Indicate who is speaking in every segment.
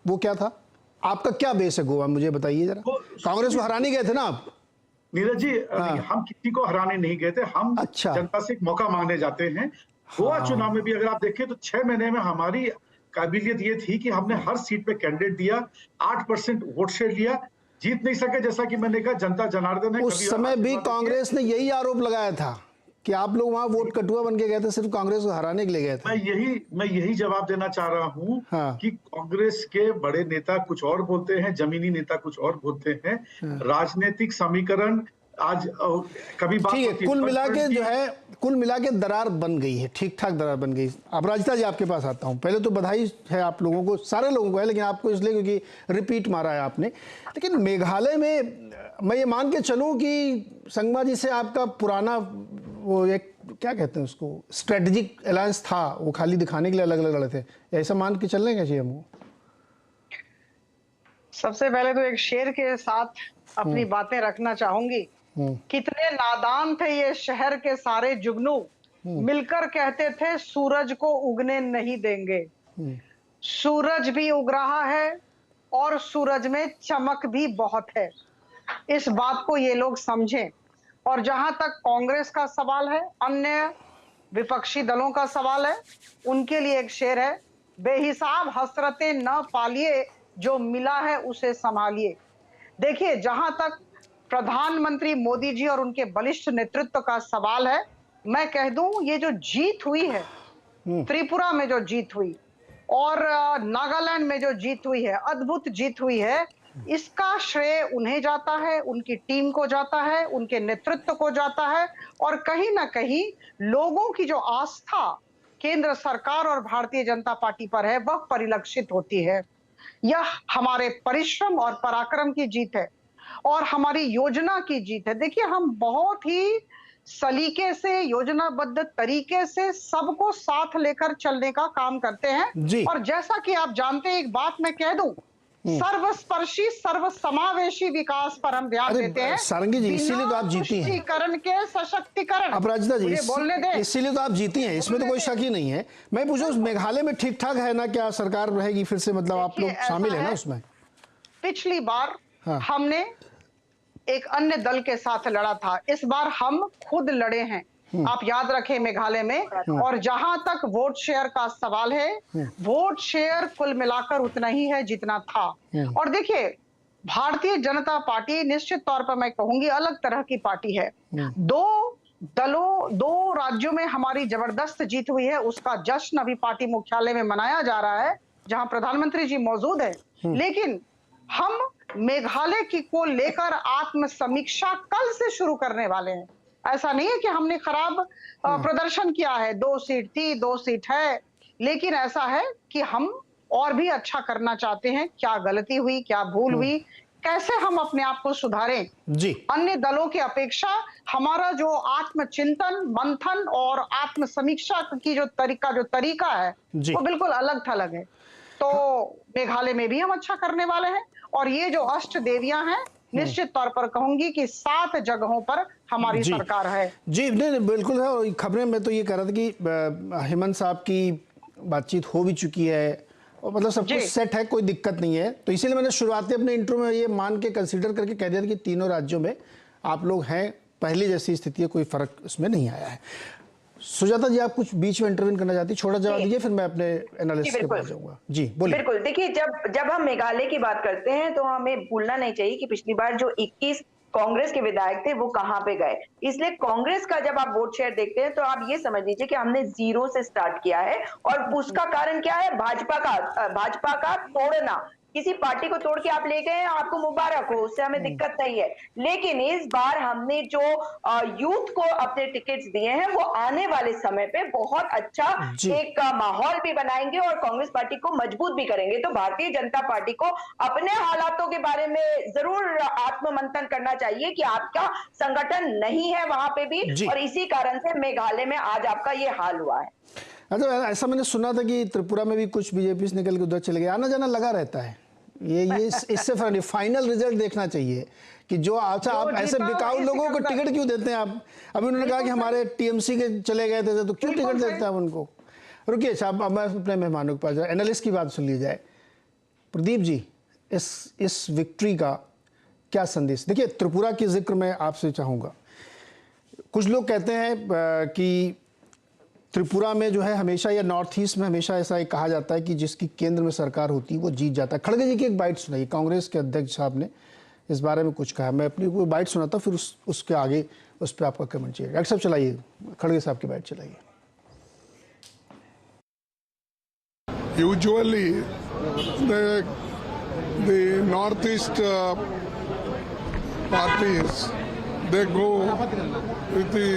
Speaker 1: वो क्या था? आपका क्या बेस है गोवा, मुझे बताइए जरा। कांग्रेस को हराने गए थे ना आप?
Speaker 2: नीरज जी,
Speaker 1: हाँ।
Speaker 2: हम किसी को हराने नहीं गए थे, हम
Speaker 1: अच्छा।
Speaker 2: जनता से एक मौका मांगने जाते हैं। गोवा चुनाव में
Speaker 1: हाँ।
Speaker 2: भी अगर आप देखें तो 6 महीने में हमारी काबिलियत ये थी कि हमने हर सीट पे कैंडिडेट दिया, 8% वोट शेयर लिया। जीत नहीं सके, जैसा कि मैंने कहा, जनता जनार्दन है,
Speaker 1: उस
Speaker 2: कभी
Speaker 1: समय भी
Speaker 2: आशीर्वाद देती है।
Speaker 1: कांग्रेस ने यही आरोप लगाया था कि आप लोग वहां वोट कटुआ बन के गए थे, सिर्फ कांग्रेस को हराने के लिए गए थे।
Speaker 2: मैं यही जवाब देना चाह रहा हूं
Speaker 1: हाँ।
Speaker 2: कि कांग्रेस के बड़े नेता कुछ और बोलते हैं, जमीनी नेता कुछ और बोलते हैं।
Speaker 1: हाँ।
Speaker 2: राजनीतिक समीकरण आज कभी बात
Speaker 1: ठीक है,
Speaker 2: होती है
Speaker 1: कुल
Speaker 2: फंड
Speaker 1: मिला के जो
Speaker 2: की।
Speaker 1: है, कुल मिला के दरार बन गई है, ठीक ठाक दरार बन गई। अपराजिता जी आपके पास आता हूं। पहले तो बधाई है आप लोगों को, सारे लोगों को है, लेकिन आपको इसलिए क्योंकि रिपीट मारा है आपने। लेकिन मेघालय में मैं ये मान के चलूं कि संगमा जी से आपका पुराना वो एक क्या कहते हैं उसको, स्ट्रेटेजिक अलायंस था, वो खाली दिखाने के लिए अलग अलग लड़े थे, ऐसा मान के चलने का चाहिए हमको?
Speaker 3: सबसे पहले तो एक शेर के साथ अपनी बातें रखना चाहूंगी।
Speaker 1: हम्म।
Speaker 3: कितने नादान थे ये शहर के सारे जुगनू, मिलकर कहते थे सूरज को उगने नहीं देंगे। सूरज भी उग रहा है और सूरज में चमक भी बहुत है। इस बात को ये लोग समझें। और जहां तक कांग्रेस का सवाल है, अन्य विपक्षी दलों का सवाल है, उनके लिए एक शेर है, बेहिसाब हसरतें न पालिए, जो मिला है उसे संभालिए। देखिए, जहां तक प्रधानमंत्री मोदी जी और उनके बलिष्ठ नेतृत्व का सवाल है, मैं कह दूं, ये जो जीत हुई है, त्रिपुरा में जो जीत हुई और नागालैंड में जो जीत हुई है, अद्भुत जीत हुई है, इसका श्रेय उन्हें जाता है, उनकी टीम को जाता है, उनके नेतृत्व को जाता है। और कहीं ना कहीं लोगों की जो आस्था केंद्र सरकार और भारतीय जनता पार्टी पर है, वह परिलक्षित होती है। यह हमारे परिश्रम और पराक्रम की जीत है और हमारी योजना की जीत है। देखिए, हम बहुत ही सलीके से, योजनाबद्ध तरीके से सबको साथ लेकर चलने का काम करते हैं।
Speaker 1: जी।
Speaker 3: और जैसा कि आप जानते हैं, एक बात मैं कह दूं, सर्वस्पर्शी सर्वसमावेशी विकास पर हम ध्यान देते
Speaker 1: अरे
Speaker 3: हैं,
Speaker 1: सारंगी जी, इसीलिए तो आप
Speaker 3: बिना
Speaker 1: जीती हैं।
Speaker 3: तुष्टीकरण के सशक्तिकरण।
Speaker 1: अपराजिता जी,
Speaker 3: मुझे बोलने दें।
Speaker 1: इसीलिए तो आप जीती हैं, इसमें तो कोई शक ही नहीं है। मैं पूछूं, उस मेघालय में ठीक ठाक है ना? क्या सरकार रहेगी फिर से, मतलब आप
Speaker 3: देखिए,
Speaker 1: लोग शामिल
Speaker 3: ऐसा
Speaker 1: है ना
Speaker 3: है,
Speaker 1: उसमें?
Speaker 3: पिछली बार
Speaker 1: हाँ।
Speaker 3: हमने एक अन्य दल के साथ लड़ा था, इस बार हम खुद लड़े हैं। आप याद रखें, मेघालय में। और जहां तक वोट शेयर का सवाल है, वोट शेयर कुल मिलाकर उतना ही है जितना था। और देखिए, भारतीय जनता पार्टी निश्चित तौर पर मैं कहूंगी अलग तरह की पार्टी है। दो राज्यों में हमारी जबरदस्त जीत हुई है, उसका जश्न अभी पार्टी मुख्यालय में मनाया जा रहा है, जहां प्रधानमंत्री जी मौजूद है। लेकिन हम मेघालय की को लेकर आत्म समीक्षा कल से शुरू करने वाले हैं। ऐसा नहीं है कि हमने खराब प्रदर्शन किया है, 2 सीट थी, 2 सीट है, लेकिन ऐसा है कि हम और भी अच्छा करना चाहते हैं। क्या गलती हुई, क्या भूल हुई, कैसे हम अपने आप को सुधारें।
Speaker 1: जी।
Speaker 3: अन्य दलों की अपेक्षा हमारा जो आत्मचिंतन, मंथन और आत्म समीक्षा की जो तरीका है,
Speaker 1: जी।
Speaker 3: वो बिल्कुल अलग थलग है। तो मेघालय में भी हम अच्छा करने वाले हैं। और ये जो अष्ट देवियां हैं, निश्चित तौर पर कहूंगी कि 7 जगहों पर हमारी
Speaker 1: जी।
Speaker 3: सरकार है।
Speaker 1: जी, नहीं बिल्कुल है। और खबरें में तो ये कह रहा था कि हेमंत साहब की बातचीत हो भी चुकी है और मतलब सब कुछ सेट है, कोई दिक्कत नहीं है। तो इसीलिए मैंने शुरुआती अपने इंट्रो में ये मान के कंसीडर करके कह दिया था कि तीनों राज्यों में आप लोग हैं, पहले जैसी स्थिति है, कोई फर्क उसमें नहीं आया है। सुजाता जी, आप कुछ बीच में इंटरव्यू करना चाहती, छोटा जवाब दीजिए, फिर मैं अपने एनालिसिस के पास जाऊंगा। जी बोलिए।
Speaker 4: बिल्कुल, देखिए, जब हम मेघालय की बात करते हैं तो हमें भूलना नहीं चाहिए कि पिछली बार जो 21 कांग्रेस के विधायक थे वो कहां पे गए। इसलिए कांग्रेस का जब आप वोट शेयर देखते हैं तो आप ये समझ लीजिए कि हमने 0 से स्टार्ट किया है। और उसका कारण क्या है? भाजपा का तोड़ना। किसी पार्टी को तोड़ के आप ले गए हैं, आपको मुबारक हो, उससे हमें दिक्कत नहीं है। लेकिन इस बार हमने जो यूथ को अपने टिकट्स दिए हैं, वो आने वाले समय पे बहुत अच्छा एक माहौल भी बनाएंगे और कांग्रेस पार्टी को मजबूत भी करेंगे। तो भारतीय जनता पार्टी को अपने हालातों के बारे में जरूर आत्ममंथन करना चाहिए कि आपका संगठन नहीं है वहां पे भी, और इसी कारण से मेघालय में आज आपका ये हाल हुआ है।
Speaker 1: अच्छा, ऐसा मैंने सुना था कि त्रिपुरा में भी कुछ बीजेपी से निकल के उधर चले गए, आना जाना लगा रहता है। ये इससे फाइनल रिजल्ट देखना चाहिए कि जो अच्छा, आप ऐसे बिकाऊ लोगों को टिकट क्यों देते हैं आप? अभी उन्होंने कहा कि हमारे टीएमसी के चले गए थे, तो क्यों टिकट देते हैं आप उनको? रुकिए साहब, अब मैं अपने मेहमानों के पास जाऊँ, एनालिस्ट की बात सुन ली जाए। प्रदीप जी, इस विक्ट्री का क्या संदेश? देखिए, त्रिपुरा की जिक्र मैं आपसे चाहूँगा। कुछ लोग कहते हैं कि त्रिपुरा में जो है हमेशा, या नॉर्थ ईस्ट में हमेशा ऐसा ही कहा जाता है कि जिसकी केंद्र में सरकार होती है वो जीत जाता है। खड़गे जी की एक बाइट सुनाई, कांग्रेस के अध्यक्ष साहब ने इस बारे में कुछ कहा। मैं अपनी कोई बाइट सुनाता हूँ, फिर उसके आगे उस पर आपका कमेंट चाहिए। डॉक्टर साहब चलाइए, खड़गे साहब की बाइट चलाइए।
Speaker 5: Usually, the northeast parties, they go with the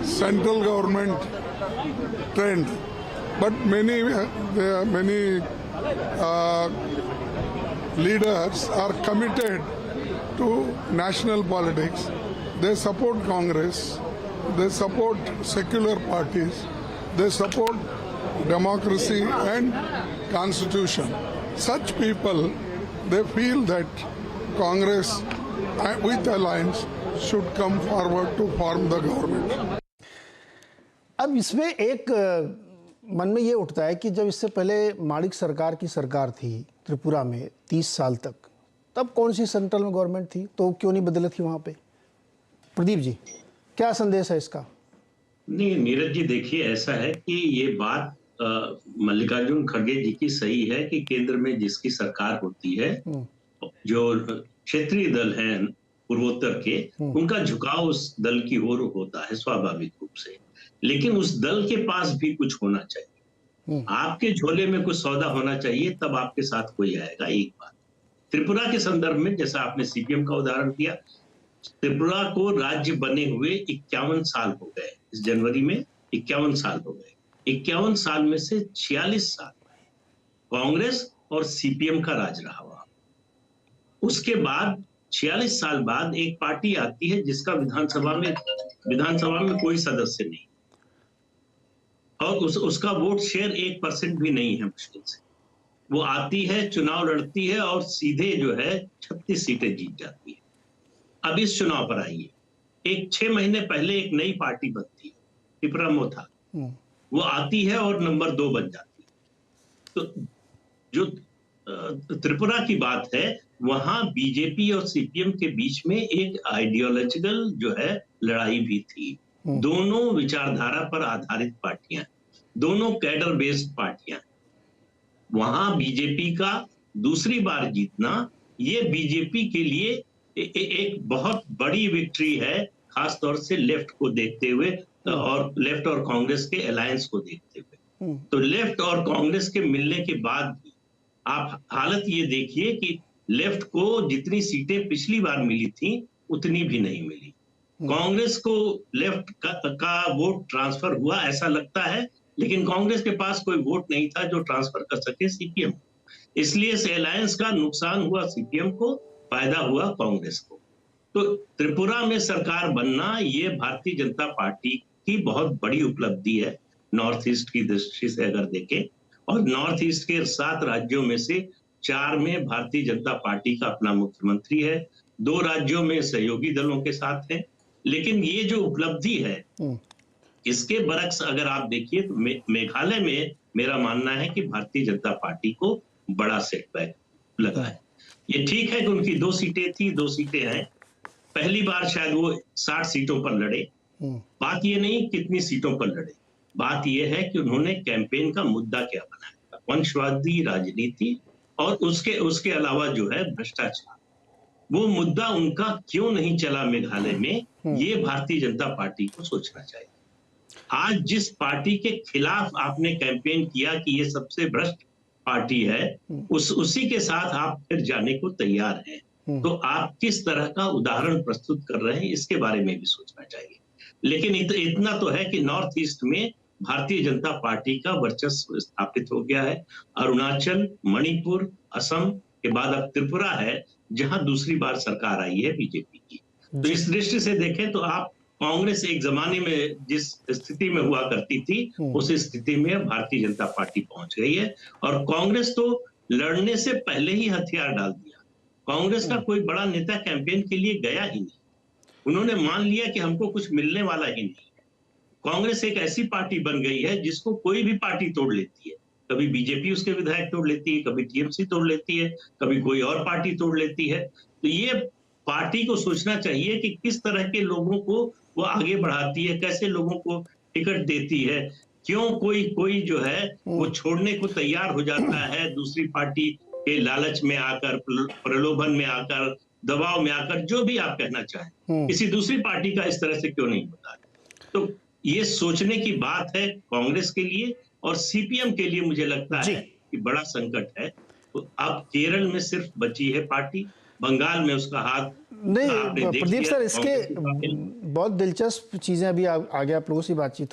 Speaker 5: central government trend, but many leaders are committed to national politics. They support Congress, they support secular parties, they support democracy and constitution. Such people, they feel that Congress with alliance should come forward to form the government.
Speaker 1: अब इसमें एक मन में ये उठता है कि जब इससे पहले माणिक सरकार की सरकार थी त्रिपुरा में 30 साल तक, तब कौन सी सेंट्रल में गवर्नमेंट थी, तो क्यों नहीं बदली थी वहाँ पे? प्रदीप जी, क्या संदेश है इसका?
Speaker 6: नहीं नीरज जी, देखिए ऐसा है कि ये बात मल्लिकार्जुन खड़गे जी की सही है कि केंद्र में जिसकी सरकार होती है, जो क्षेत्रीय दल हैं पूर्वोत्तर के, उनका झुकाव उस दल की ओर होता है स्वाभाविक रूप से। लेकिन उस दल के पास भी कुछ होना चाहिए, आपके झोले में कुछ सौदा होना चाहिए, तब आपके साथ कोई आएगा। एक बात त्रिपुरा के संदर्भ में, जैसा आपने सीपीएम का उदाहरण दिया, त्रिपुरा को राज्य बने हुए 51 साल हो गए। इस जनवरी में 51 साल हो गए। 51 साल में से 46 साल कांग्रेस और सीपीएम का राज रहा हुआ। उसके बाद 46 साल बाद एक पार्टी आती है जिसका विधानसभा में कोई सदस्य नहीं, और उसका वोट शेयर 1% भी नहीं है मुश्किल से। वो आती है, चुनाव लड़ती है और सीधे जो है 36 सीटें जीत जाती है। अब इस चुनाव पर आइए, एक 6 महीने पहले एक नई पार्टी बनती है, टिपरामोथा, वो आती है और नंबर 2 बन जाती है। तो जो त्रिपुरा की बात है, वहां बीजेपी और सीपीएम के बीच में एक आइडियोलॉजिकल जो है लड़ाई भी थी। दोनों विचारधारा पर आधारित पार्टियां, दोनों कैडर बेस्ड पार्टियां। वहां बीजेपी का दूसरी बार जीतना, ये बीजेपी के लिए एक बहुत बड़ी विक्ट्री है, खासतौर से लेफ्ट को देखते हुए और लेफ्ट और कांग्रेस के अलायंस को देखते हुए। तो लेफ्ट और कांग्रेस के मिलने के बाद भी आप हालत ये देखिए कि लेफ्ट को जितनी सीटें पिछली बार मिली थी उतनी भी नहीं मिली। कांग्रेस को लेफ्ट का वोट ट्रांसफर हुआ ऐसा लगता है, लेकिन कांग्रेस के पास कोई वोट नहीं था जो ट्रांसफर कर सके सीपीएम को। इसलिए इस अलायंस का नुकसान हुआ सीपीएम को, फायदा हुआ कांग्रेस को। तो त्रिपुरा में सरकार बनना ये भारतीय जनता पार्टी की बहुत बड़ी उपलब्धि है नॉर्थ ईस्ट की दृष्टि से अगर देखें। और नॉर्थ ईस्ट के 7 राज्यों में से 4 में भारतीय जनता पार्टी का अपना मुख्यमंत्री है, 2 राज्यों में सहयोगी दलों के साथ है। लेकिन ये जो उपलब्धि है, इसके बरक्स अगर आप देखिए तो मेघालय में मेरा मानना है कि भारतीय जनता पार्टी को बड़ा सेटबैक लगा है। ये ठीक है कि उनकी 2 सीटें थी, 2 सीटें हैं, पहली बार शायद वो 60 सीटों पर लड़े। बात ये नहीं कितनी सीटों पर लड़े, बात ये है कि उन्होंने कैंपेन का मुद्दा क्या बनाया, वंशवादी राजनीति और उसके अलावा जो है भ्रष्टाचार, वो मुद्दा उनका क्यों नहीं चला मेघालय में, ये भारतीय जनता पार्टी को सोचना चाहिए। आज जिस पार्टी के खिलाफ आपने कैंपेन किया कि ये सबसे भ्रष्ट पार्टी है, उसी के साथ आप फिर जाने को तैयार हैं, तो आप किस तरह का उदाहरण प्रस्तुत कर रहे हैं इसके बारे में भी सोचना चाहिए। लेकिन इतना तो है कि नॉर्थ ईस्ट में भारतीय जनता पार्टी का वर्चस्व स्थापित हो गया है। अरुणाचल, मणिपुर, असम के बाद अब त्रिपुरा है जहां दूसरी बार सरकार आई है बीजेपी की। तो इस दृष्टि से देखें तो आप कांग्रेस एक जमाने में जिस स्थिति में हुआ करती थी उस स्थिति में भारतीय जनता पार्टी पहुंच गई है। और कांग्रेस तो लड़ने से पहले ही हथियार डाल दिया। कांग्रेस का कोई बड़ा नेता कैंपेन के लिए गया ही नहीं, उन्होंने मान लिया कि हमको कुछ मिलने वाला ही नहीं है। कांग्रेस एक ऐसी पार्टी बन गई है जिसको कोई भी पार्टी तोड़ लेती है। कभी बीजेपी उसके विधायक तोड़ लेती है, कभी टीएमसी तोड़ लेती है, कभी कोई और पार्टी तोड़ लेती है। तो ये पार्टी को सोचना चाहिए कि किस तरह के लोगों को वो आगे बढ़ाती है, कैसे लोगों को टिकट देती है, क्यों कोई जो है वो छोड़ने को तैयार हो जाता है दूसरी पार्टी के लालच में आकर, प्रलोभन में आकर, दबाव में आकर, जो भी आप कहना चाहें, किसी दूसरी पार्टी का इस तरह से क्यों नहीं होता है। तो ये सोचने की बात है कांग्रेस के लिए और सीपीएम के लिए। मुझे लगता है कि बड़ा संकट है। तो अब केरल में सिर्फ बची है पार्टी, बंगाल में उसका हाथ
Speaker 1: नहीं प्रदीप सर, इसके बहुत दिलचस्प चीजें अभी आगे आप लोगों से बातचीत